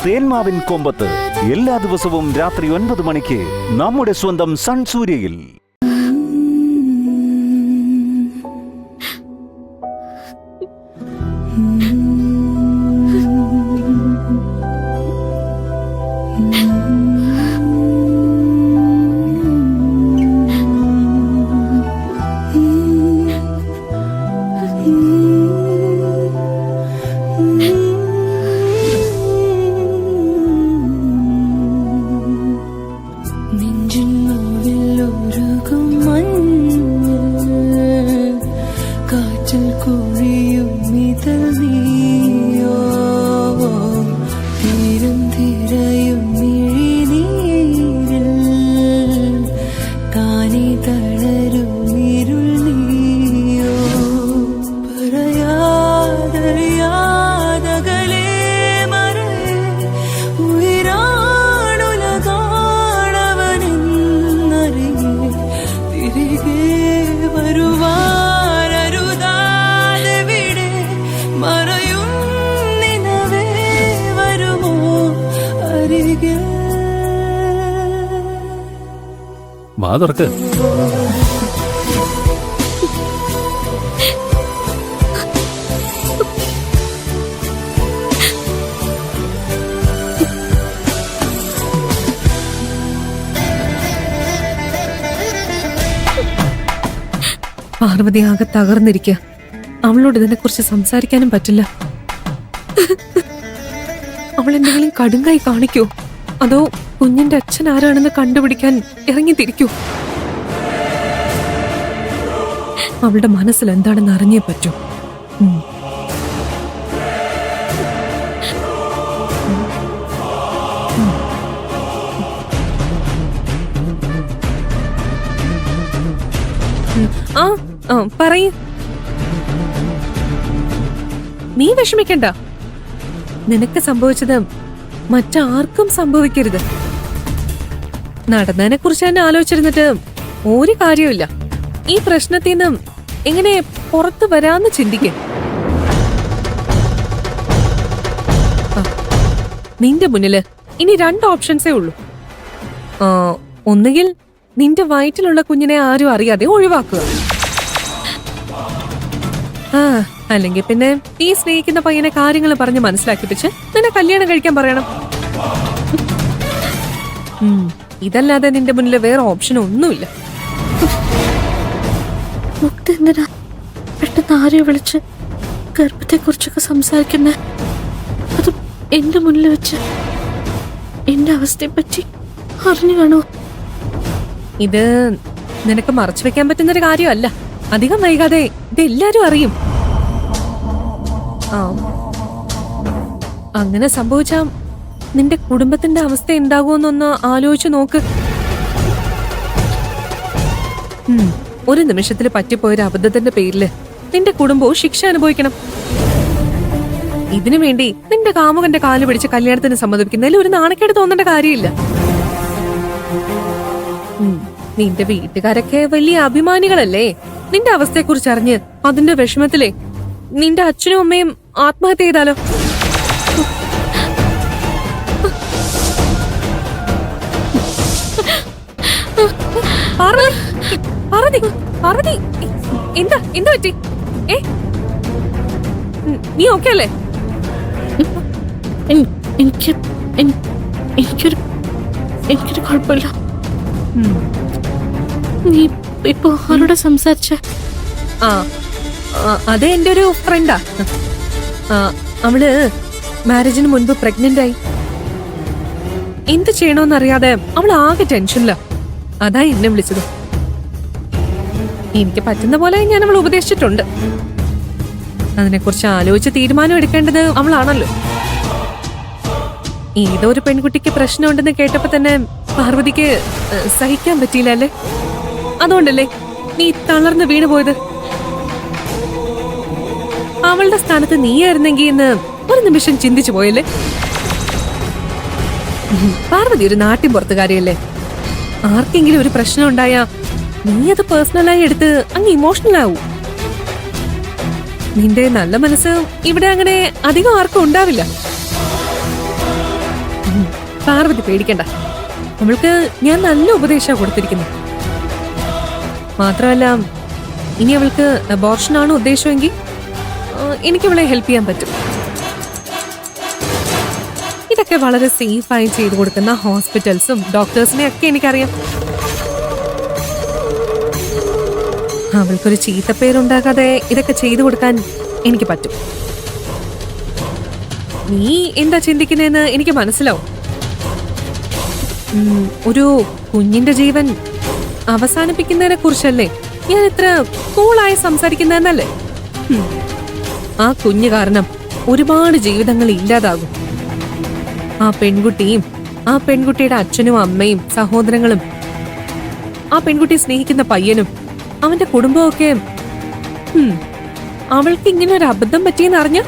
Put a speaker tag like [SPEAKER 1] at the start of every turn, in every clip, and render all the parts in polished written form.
[SPEAKER 1] തേന്മാവിൻ കൊമ്പത്ത് എല്ലാ ദിവസവും രാത്രി 9 മണിക്ക് നമ്മുടെ സ്വന്തം സൺ സൂര്യയിൽ.
[SPEAKER 2] വാതുറക്ക്.
[SPEAKER 3] പാർവതി ആകെ തകർന്നിരിക്കുക. അവളോട് ഇതിനെ കുറിച്ച് സംസാരിക്കാനും പറ്റില്ല. അവൾ എന്തെങ്കിലും കടുങ്കായി കാണിക്കോ, അതോ കുഞ്ഞിന്റെ അച്ഛൻ ആരാണെന്ന് കണ്ടുപിടിക്കാൻ ഇറങ്ങി തിരിക്കൂ? അവളുടെ മനസ്സിൽ എന്താണെന്ന് അറിഞ്ഞേ പറ്റൂ. പറയൂ. നീ വിഷമിക്കണ്ട. നിനക്ക് സംഭവിച്ചത് മറ്റാർക്കും സംഭവിക്കരുത്. നടന്നതിനെ കുറിച്ച് തന്നെ ആലോചിച്ചിരുന്നിട്ട് ഒരു കാര്യമില്ല. ഈ പ്രശ്നത്തിൽ നിന്നും എങ്ങനെ പുറത്തു വരാന്ന് ചിന്തിക്ക. നിന്റെ മുന്നില് ഇനി 2 ഓപ്ഷൻസേ ഉള്ളൂ. ഒന്നുകിൽ നിന്റെ വയറ്റിലുള്ള കുഞ്ഞിനെ ആരും അറിയാതെ ഒഴിവാക്കുക, അല്ലെങ്കിൽ പിന്നെ ഈ സ്നേഹിക്കുന്ന പയ്യനെ കാര്യങ്ങൾ പറഞ്ഞ് മനസ്സിലാക്കിപ്പിച്ച് നിന്നെ കല്യാണം കഴിക്കാൻ പറയണം. ഇതല്ലാതെ നിന്റെ മുന്നിൽ വേറെ ഓപ്ഷൻ ഒന്നുമില്ല.
[SPEAKER 4] എന്തിനാ പെട്ടെന്ന് ആരെയോ വിളിച്ച് ഗർഭത്തെ കുറിച്ചൊക്കെ സംസാരിക്കുന്ന? അത് എന്റെ മുന്നിൽ വെച്ച് എന്റെ അവസ്ഥയെ പറ്റി അറിഞ്ഞു കാണോ?
[SPEAKER 3] ഇത് നിനക്ക് മറച്ചു വെക്കാൻ പറ്റുന്നൊരു കാര്യമല്ല. അധികം വൈകാതെ ഇതെല്ലാരും അറിയും. അങ്ങനെ സംഭവിച്ചാ നിന്റെ കുടുംബത്തിന്റെ അവസ്ഥ എന്താകുമെന്നൊന്ന് ആലോചിച്ചു നോക്ക്. ഒരു നിമിഷത്തിൽ പറ്റിപ്പോയൊരു അബദ്ധത്തിന്റെ പേരില് നിന്റെ കുടുംബവും ശിക്ഷ അനുഭവിക്കണം. ഇതിനു വേണ്ടി നിന്റെ കാമുകന്റെ കാല് പിടിച്ച് കല്യാണത്തിന് സമ്മതിപ്പിക്കുന്നതിൽ ഒരു നാണക്കേട് തോന്നേണ്ട കാര്യമില്ല. നിന്റെ വീട്ടുകാരൊക്കെ വലിയ അഭിമാനികളല്ലേ? നിന്റെ അവസ്ഥയെക്കുറിച്ച് അറിഞ്ഞ് അതിന്റെ വിഷമത്തിലെ നിന്റെ അച്ഛനും അമ്മയും ആത്മഹത്യ ചെയ്താലോ? എന്താ എന്താ പറ്റി? നീ ഓക്കെ അല്ലേ?
[SPEAKER 4] എനിക്കൊരു കുഴപ്പമില്ല. നീ ഇപ്പൊ ആരോടെ സംസാരിച്ച?
[SPEAKER 3] അതെ, എന്റെ ഒരു ഫ്രണ്ടാ. അവള് മാരേജിന് മുൻപ് പ്രഗ്നന്റ് ആയി. എന്ത് ചെയ്യണോന്നറിയാതെ അവൾ ആകെ ടെൻഷനില്ല. അതാ എന്നെ വിളിച്ചത്. എനിക്ക് പറ്റുന്ന പോലെ ഞാൻ അവൾ ഉപദേശിച്ചിട്ടുണ്ട്. അതിനെക്കുറിച്ച് ആലോചിച്ച് തീരുമാനം എടുക്കേണ്ടത് അവളാണല്ലോ. ഏതോ ഒരു പെൺകുട്ടിക്ക് പ്രശ്നമുണ്ടെന്ന് കേട്ടപ്പോ തന്നെ പാർവതിക്ക് സഹിക്കാൻ പറ്റിയില്ല അല്ലേ? അതുകൊണ്ടല്ലേ നീ തളർന്ന് വീണു പോയത്? അവളുടെ സ്ഥാനത്ത് നീയായിരുന്നെങ്കിൽ എന്ന് ഒരു നിമിഷം ചിന്തിച്ചു പോയല്ലേ? പാർവതി ഒരു നാട്ടിൻ പുറത്തുകാരിയല്ലേ? ആർക്കെങ്കിലും ഒരു പ്രശ്നം ഉണ്ടായാ നീ അത് പേഴ്സണലായി എടുത്ത് അങ്ങ് ഇമോഷണൽ ആവൂ. നിന്റെ നല്ല മനസ്സ് ഇവിടെ അങ്ങനെ അധികം ആർക്കും ഉണ്ടാവില്ല. പാർവതി പേടിക്കണ്ട. അവൾക്ക് ഞാൻ നല്ല ഉപദേശമാണ് കൊടുത്തിരിക്കുന്നത്. മാത്രമല്ല, ഇനി അവൾക്ക് അബോർഷനാണ് ഉദ്ദേശമെങ്കിൽ എനിക്ക് അവളെ ഹെൽപ്പ് ചെയ്യാൻ പറ്റും. ഇതൊക്കെ വളരെ സേഫായി ചെയ്തു കൊടുക്കുന്ന ഹോസ്പിറ്റൽസും ഡോക്ടേഴ്സിനെ ഒക്കെ എനിക്കറിയാം. അവൾക്കൊരു ചീത്തപ്പേരുണ്ടാകാതെ ഇതൊക്കെ ചെയ്തു കൊടുക്കാൻ എനിക്ക് പറ്റും. നീ എന്താ ചിന്തിക്കുന്നതെന്ന് എനിക്ക് മനസ്സിലാവും. ഒരു കുഞ്ഞിന്റെ ജീവൻ അവസാനിപ്പിക്കുന്നതിനെ കുറിച്ചല്ലേ ഞാൻ ഇത്ര കൂളായി സംസാരിക്കുന്നതെന്നല്ലേ? ആ കുഞ്ഞ് കാരണം ഒരുപാട് ജീവിതങ്ങൾ ഇല്ലാതാകും. ആ പെൺകുട്ടിയും ആ പെൺകുട്ടിയുടെ അച്ഛനും അമ്മയും സഹോദരങ്ങളും ആ പെൺകുട്ടിയെ സ്നേഹിക്കുന്ന പയ്യനും അവന്റെ കുടുംബമൊക്കെ അവൾക്ക് ഇങ്ങനെ ഒരു അബദ്ധം പറ്റിയെന്ന് അറിഞ്ഞ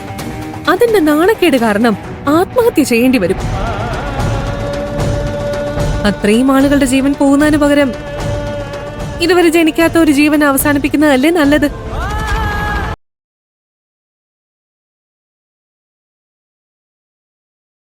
[SPEAKER 3] അതിന്റെ നാണക്കേട് കാരണം ആത്മഹത്യ ചെയ്യേണ്ടി വരും. അത്രയും ആളുകളുടെ ജീവൻ പോകുന്നതിന് പകരം ഇതുവരെ ജനിക്കാത്ത ഒരു ജീവൻ അവസാനിപ്പിക്കുന്നതല്ലേ നല്ലത്?